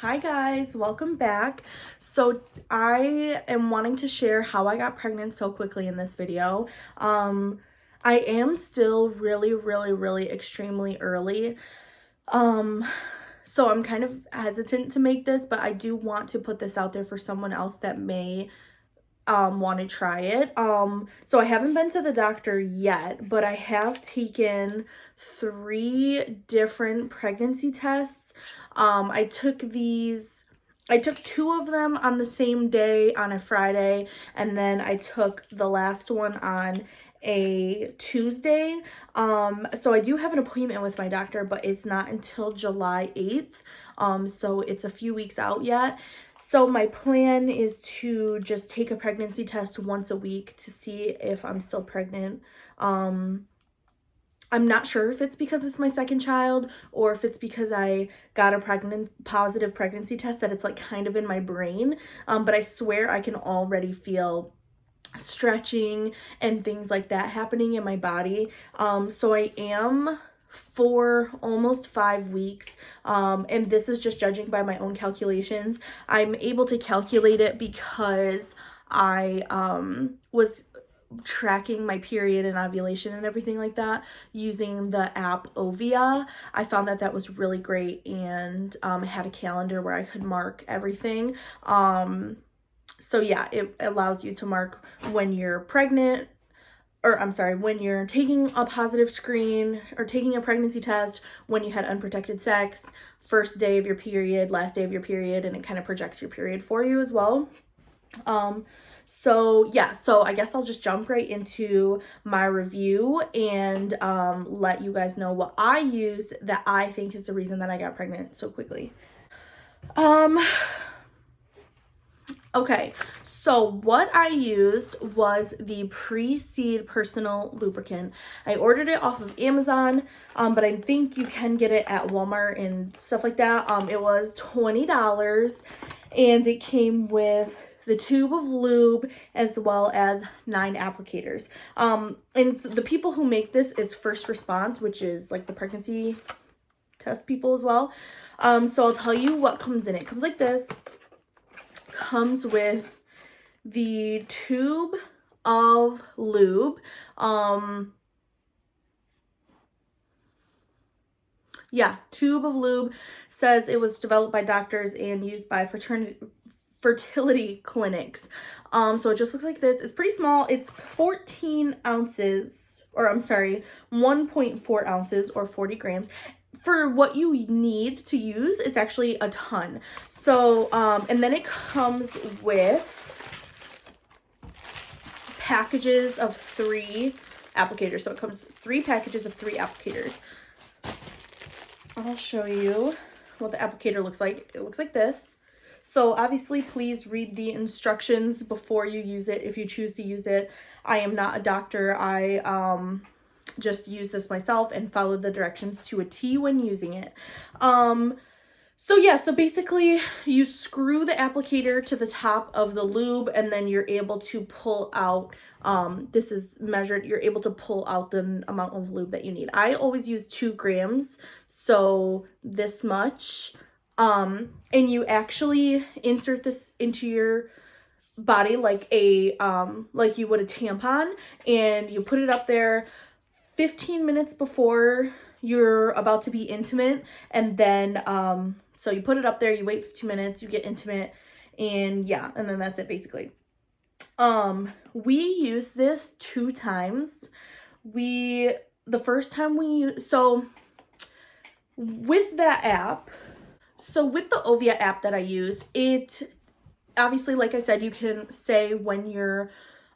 Hi guys, welcome back. So I am wanting to share how I got pregnant so quickly in this video. I am still really extremely early. So I'm kind of hesitant to make this, but I do want to put this out there for someone else that may want to try it. So I haven't been to the doctor yet, but I have taken 3 different pregnancy tests. I took 2 of them on the same day on a Friday, and then I took the last one on a Tuesday. So I do have an appointment with my doctor, but it's not until July 8th. So it's a few weeks out yet. So my plan is to just take a pregnancy test once a week to see if I'm still pregnant. I'm not sure if it's because it's my second child or if it's because I got a positive pregnancy test that it's like kind of in my brain. But I swear I can already feel stretching and things like that happening in my body. So I am for almost 5 weeks, and this is just judging by my own calculations. I'm able to calculate it because I was tracking my period and ovulation and everything like that using the app Ovia. I found that that was really great, and it had a calendar where I could mark everything. So yeah, it allows you to mark when you're pregnant, or I'm sorry, when you're taking a positive screen or taking a pregnancy test, when you had unprotected sex, first day of your period, last day of your period, and it kind of projects your period for you as well. So yeah, so I guess I'll just jump right into my review and let you guys know what I use that I think is the reason that I got pregnant so quickly. Okay, so what I used was the PRESEED personal lubricant. I ordered it off of Amazon, but I think you can get it at Walmart and stuff like that. It was $20, and it came with the Tube of Lube as well as 9 applicators. And so the people who make this is First Response, which is like the pregnancy test people as well. So I'll tell you what comes in it. It comes like this. Comes with the Tube of Lube. Tube of Lube says it was developed by doctors and used by fertility clinics. So it just looks like this. It's pretty small. It's 14 ounces, or I'm sorry, 1.4 ounces or 40 grams. For what you need to use, it's actually a ton. So, and then it comes with packages of 3 applicators. So it comes 3 packages of 3 applicators. I'll show you what the applicator looks like. It looks like this. So obviously, please read the instructions before you use it if you choose to use it. I am not a doctor. I just use this myself and follow the directions to a T when using it. So yeah, so basically you screw the applicator to the top of the lube, and then you're able to pull out, this is measured, you're able to pull out the amount of lube that you need. I always use 2 grams, so this much. And you actually insert this into your body like like you would a tampon, and you put it up there 15 minutes before you're about to be intimate, and then so you put it up there, you wait 15 minutes, you get intimate, and yeah, and then that's it basically. We used this 2 times. The first time so with that app, so with the Ovia app that I use, it obviously, like I said, you can say when you're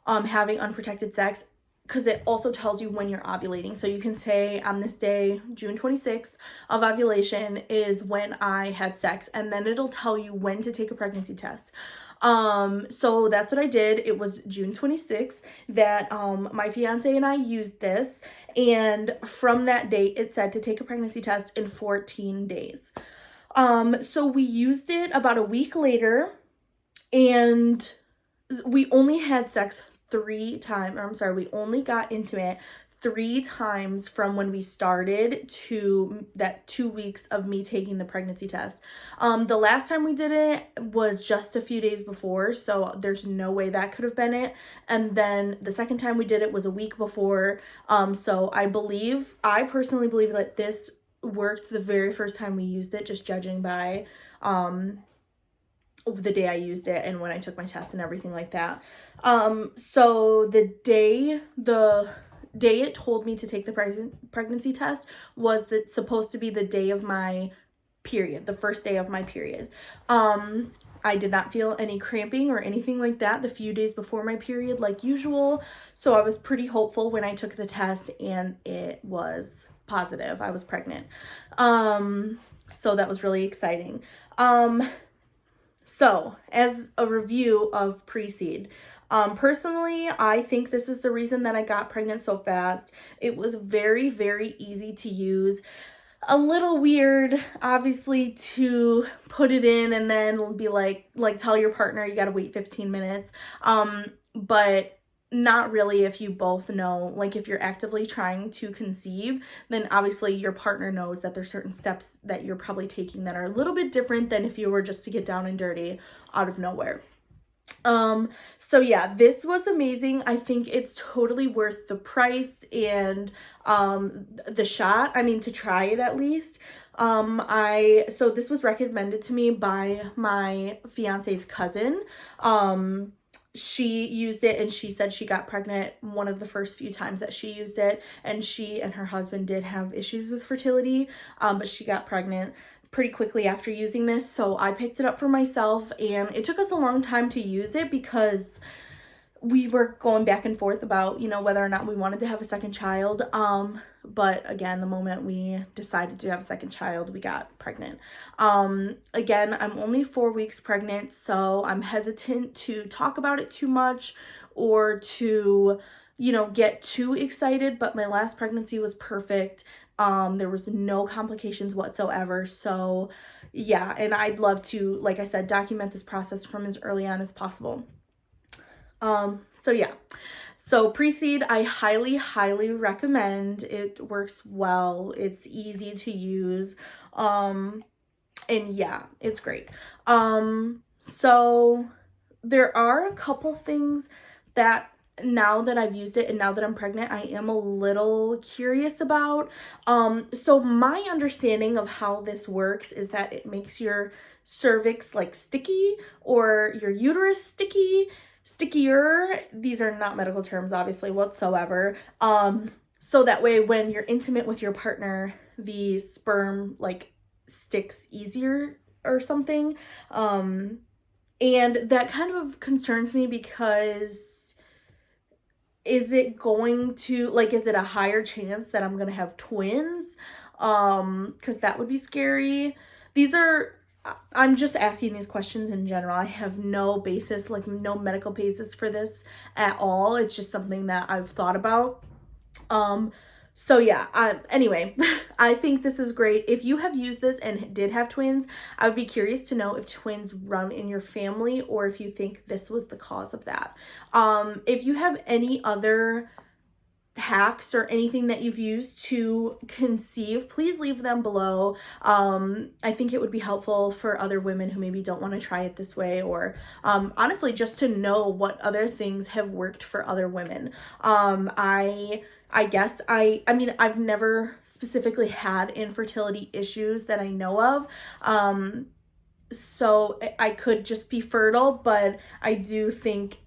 having unprotected sex, because it also tells you when you're ovulating. So you can say on this day, June 26th of ovulation is when I had sex, and then it'll tell you when to take a pregnancy test. So that's what I did. It was June 26th that my fiance and I used this, and from that date it said to take a pregnancy test in 14 days. So we used it about a week later, and we only had sex 3 times, or I'm sorry, we only got intimate 3 times from when we started to that 2 weeks of me taking the pregnancy test. The last time we did it was just a few days before, so there's no way that could have been it. And then the second time we did it was a week before. So I personally believe that this worked the very first time we used it, just judging by the day I used it and when I took my test and everything like that. So the day it told me to take the pregnancy test was supposed to be the day of my period, the first day of my period. I did not feel any cramping or anything like that the few days before my period like usual, so I was pretty hopeful when I took the test and it was positive. I was pregnant. So that was really exciting. So as a review of PRESEED, personally, I think this is the reason that I got pregnant so fast. It was very, very easy to use. A little weird, obviously, to put it in and then be like tell your partner you gotta wait 15 minutes. But not really if you both know, like if you're actively trying to conceive, then obviously your partner knows that there's certain steps that you're probably taking that are a little bit different than if you were just to get down and dirty out of nowhere. So yeah, this was amazing. I think it's totally worth the price and the shot. I mean, to try it at least. So this was recommended to me by my fiance's cousin. She used it and she said she got pregnant one of the first few times that she used it, and she and her husband did have issues with fertility, but she got pregnant pretty quickly after using this. So I picked it up for myself, and it took us a long time to use it because we were going back and forth about, whether or not we wanted to have a second child. But again, the moment we decided to have a second child, we got pregnant. Again, I'm only 4 weeks pregnant, so I'm hesitant to talk about it too much or to, get too excited. But my last pregnancy was perfect. There was no complications whatsoever. So yeah, and I'd love to, like I said, document this process from as early on as possible. So yeah. So PRESEED, I highly, highly recommend. It works well. It's easy to use. And yeah, it's great. So there are a couple things that now that I've used it and now that I'm pregnant, I am a little curious about. So my understanding of how this works is that it makes your cervix like sticky or your uterus stickier. These are not medical terms, obviously, whatsoever. So that way when you're intimate with your partner, the sperm like sticks easier or something. And that kind of concerns me because is it a higher chance that I'm going to have twins? Because that would be scary. I'm just asking these questions in general. I have no basis, no medical basis for this at all. It's just something that I've thought about. So yeah, anyway, I think this is great. If you have used this and did have twins, I would be curious to know if twins run in your family or if you think this was the cause of that. If you have any other hacks or anything that you've used to conceive, please leave them below. I think it would be helpful for other women who maybe don't want to try it this way, or honestly just to know what other things have worked for other women. I guess I've never specifically had infertility issues that I know of, so I could just be fertile, but I do think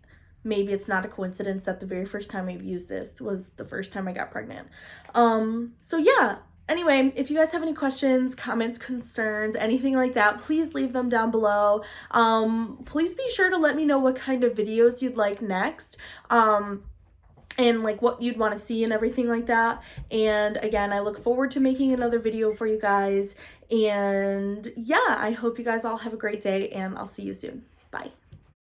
maybe it's not a coincidence that the very first time I've used this was the first time I got pregnant. So yeah, anyway, if you guys have any questions, comments, concerns, anything like that, please leave them down below. Please be sure to let me know what kind of videos you'd like next, and what you'd want to see and everything like that. And again, I look forward to making another video for you guys. And yeah, I hope you guys all have a great day, and I'll see you soon. Bye.